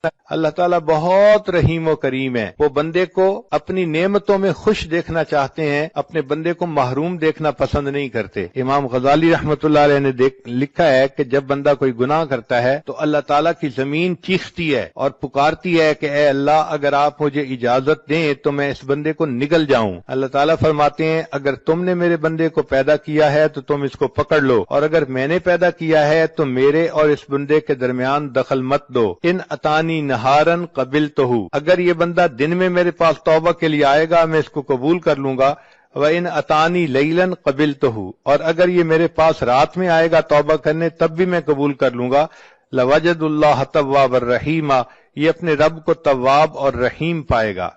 اللہ تعالیٰ بہت رحیم و کریم ہے، وہ بندے کو اپنی نعمتوں میں خوش دیکھنا چاہتے ہیں، اپنے بندے کو محروم دیکھنا پسند نہیں کرتے۔ امام غزالی رحمۃ اللہ علیہ نے لکھا ہے کہ جب بندہ کوئی گناہ کرتا ہے تو اللہ تعالیٰ کی زمین چیختی ہے اور پکارتی ہے کہ اے اللہ اگر آپ مجھے اجازت دیں تو میں اس بندے کو نگل جاؤں۔ اللہ تعالیٰ فرماتے ہیں اگر تم نے میرے بندے کو پیدا کیا ہے تو تم اس کو پکڑ لو، اور اگر میں نے پیدا کیا ہے تو میرے اور اس بندے کے درمیان دخل مت دو۔ ان اتانی نہارن قبلتہ، اگر یہ بندہ دن میں میرے پاس توبہ کے لیے آئے گا میں اس کو قبول کر لوں گا۔ وَإِنْ أَتَانِي لَيْلًا قَبِلْتُهُ، اور اگر یہ میرے پاس رات میں آئے گا توبہ کرنے تب بھی میں قبول کر لوں گا۔ لَوَجَدُ اللَّهَ تَوَّابًا رَحِيمًا، یہ اپنے رب کو تواب اور رحیم پائے گا۔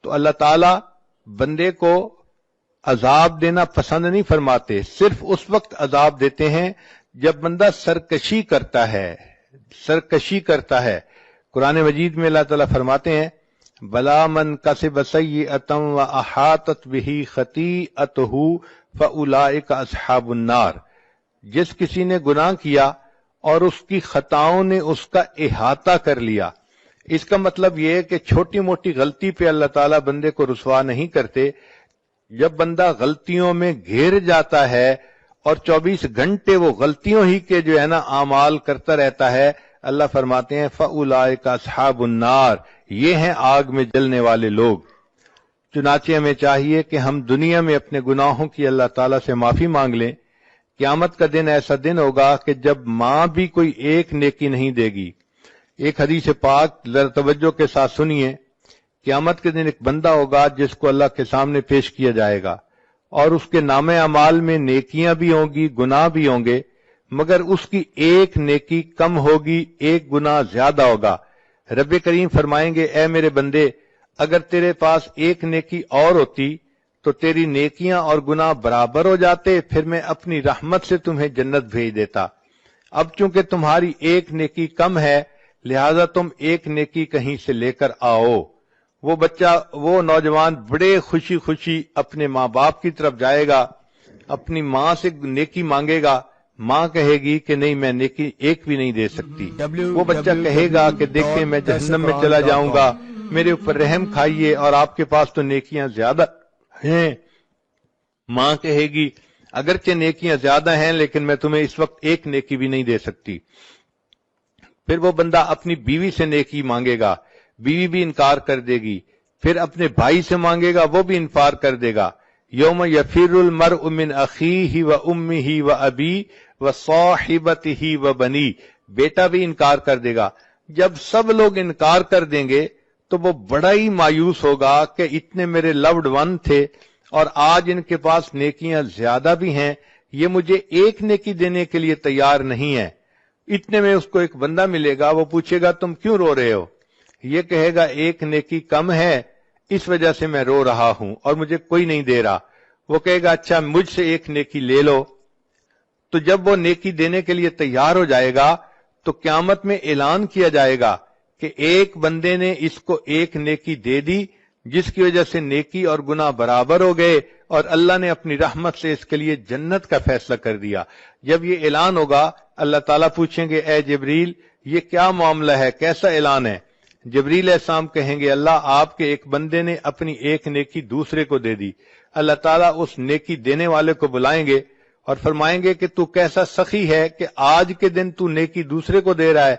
تو اللہ تعالی بندے کو عذاب دینا پسند نہیں فرماتے، صرف اس وقت عذاب دیتے ہیں جب بندہ سرکشی کرتا ہے۔ قرآن مجید میں اللہ تعالیٰ فرماتے ہیں بلا من کسب سیئۃ واحاطت بہ خطیئتہ فاولئک اصحاب النار، جس کسی نے گناہ کیا اور اس کی خطاؤں نے اس کا احاطہ کر لیا۔ اس کا مطلب یہ ہے کہ چھوٹی موٹی غلطی پہ اللہ تعالیٰ بندے کو رسوا نہیں کرتے، جب بندہ غلطیوں میں گھیر جاتا ہے اور 24 گھنٹے وہ غلطیوں ہی کے جو ہے نا اعمال کرتا رہتا ہے، اللہ فرماتے ہیں فَأُولَئِكَ أَصْحَابُ النَّارِ، یہ ہیں آگ میں جلنے والے لوگ۔ چنانچہ ہمیں چاہیے کہ ہم دنیا میں اپنے گناہوں کی اللہ تعالیٰ سے معافی مانگ لیں۔ قیامت کا دن ایسا دن ہوگا کہ جب ماں بھی کوئی ایک نیکی نہیں دے گی۔ ایک حدیث پاک ذرا توجہ کے ساتھ سنیے۔ قیامت کے دن ایک بندہ ہوگا جس کو اللہ کے سامنے پیش کیا جائے گا، اور اس کے نام اعمال میں نیکیاں بھی ہوں گی، گناہ بھی ہوں گے، مگر اس کی ایک نیکی کم ہوگی، ایک گناہ زیادہ ہوگا۔ رب کریم فرمائیں گے اے میرے بندے، اگر تیرے پاس ایک نیکی اور ہوتی تو تیری نیکیاں اور گناہ برابر ہو جاتے، پھر میں اپنی رحمت سے تمہیں جنت بھیج دیتا۔ اب چونکہ تمہاری ایک نیکی کم ہے لہذا تم ایک نیکی کہیں سے لے کر آؤ۔ وہ نوجوان بڑے خوشی خوشی اپنے ماں باپ کی طرف جائے گا، اپنی ماں سے نیکی مانگے گا، ماں کہے گی کہ نہیں میں نیکی ایک بھی نہیں دے سکتی۔ وہ بچہ کہے گا کہ دیکھیں میں جہنم میں چلا جاؤں گا، میرے اوپر رحم کھائیے، اور آپ کے پاس تو نیکیاں زیادہ ہیں۔ ماں کہے گی اگرچہ نیکیاں زیادہ ہیں لیکن میں تمہیں اس وقت ایک نیکی بھی نہیں دے سکتی۔ پھر وہ بندہ اپنی بیوی سے نیکی مانگے گا، بیوی بھی انکار کر دے گی۔ پھر اپنے بھائی سے مانگے گا، وہ بھی انکار کر دے گا۔ یوم یفر المرء من اخیہ و امہ و ابی و صاحبتہ و بنی، بیٹا بھی انکار کر دے گا۔ جب سب لوگ انکار کر دیں گے تو وہ بڑا ہی مایوس ہوگا کہ اتنے میرے لوڈ ون تھے اور آج ان کے پاس نیکیاں زیادہ بھی ہیں، یہ مجھے ایک نیکی دینے کے لیے تیار نہیں ہے۔ اتنے میں اس کو ایک بندہ ملے گا، وہ پوچھے گا تم کیوں رو رہے ہو؟ یہ کہے گا ایک نیکی کم ہے اس وجہ سے میں رو رہا ہوں اور مجھے کوئی نہیں دے رہا۔ وہ کہے گا اچھا مجھ سے ایک نیکی لے لو۔ تو جب وہ نیکی دینے کے لیے تیار ہو جائے گا تو قیامت میں اعلان کیا جائے گا کہ ایک بندے نے اس کو ایک نیکی دے دی جس کی وجہ سے نیکی اور گناہ برابر ہو گئے، اور اللہ نے اپنی رحمت سے اس کے لیے جنت کا فیصلہ کر دیا۔ جب یہ اعلان ہوگا اللہ تعالیٰ پوچھیں گے اے جبریل یہ کیا معاملہ ہے، کیسا اعلان ہے؟ جبریل علیہ السلام کہیں گے اللہ آپ کے ایک بندے نے اپنی ایک نیکی دوسرے کو دے دی۔ اللہ تعالیٰ اس نیکی دینے والے کو بلائیں گے اور فرمائیں گے کہ تو کیسا سخی ہے کہ آج کے دن تو نیکی دوسرے کو دے رہا ہے۔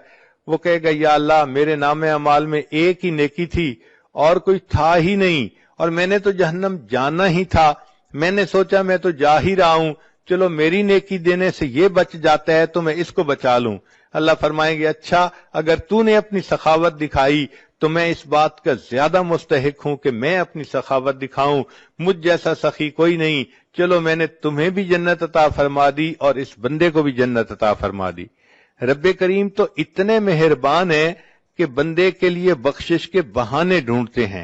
وہ کہے گا یا اللہ میرے نام اعمال میں ایک ہی نیکی تھی اور کوئی تھا ہی نہیں، اور میں نے تو جہنم جانا ہی تھا، میں نے سوچا میں تو جا ہی رہا ہوں، چلو میری نیکی دینے سے یہ بچ جاتا ہے تو میں اس کو بچا لوں۔ اللہ فرمائیں گے اچھا اگر تو نے اپنی سخاوت دکھائی تو میں اس بات کا زیادہ مستحق ہوں کہ میں اپنی سخاوت دکھاؤں، مجھ جیسا سخی کوئی نہیں، چلو میں نے تمہیں بھی جنت عطا فرما دی اور اس بندے کو بھی جنت عطا فرما دی۔ رب کریم تو اتنے مہربان ہیں کہ بندے کے لیے بخشش کے بہانے ڈھونڈتے ہیں۔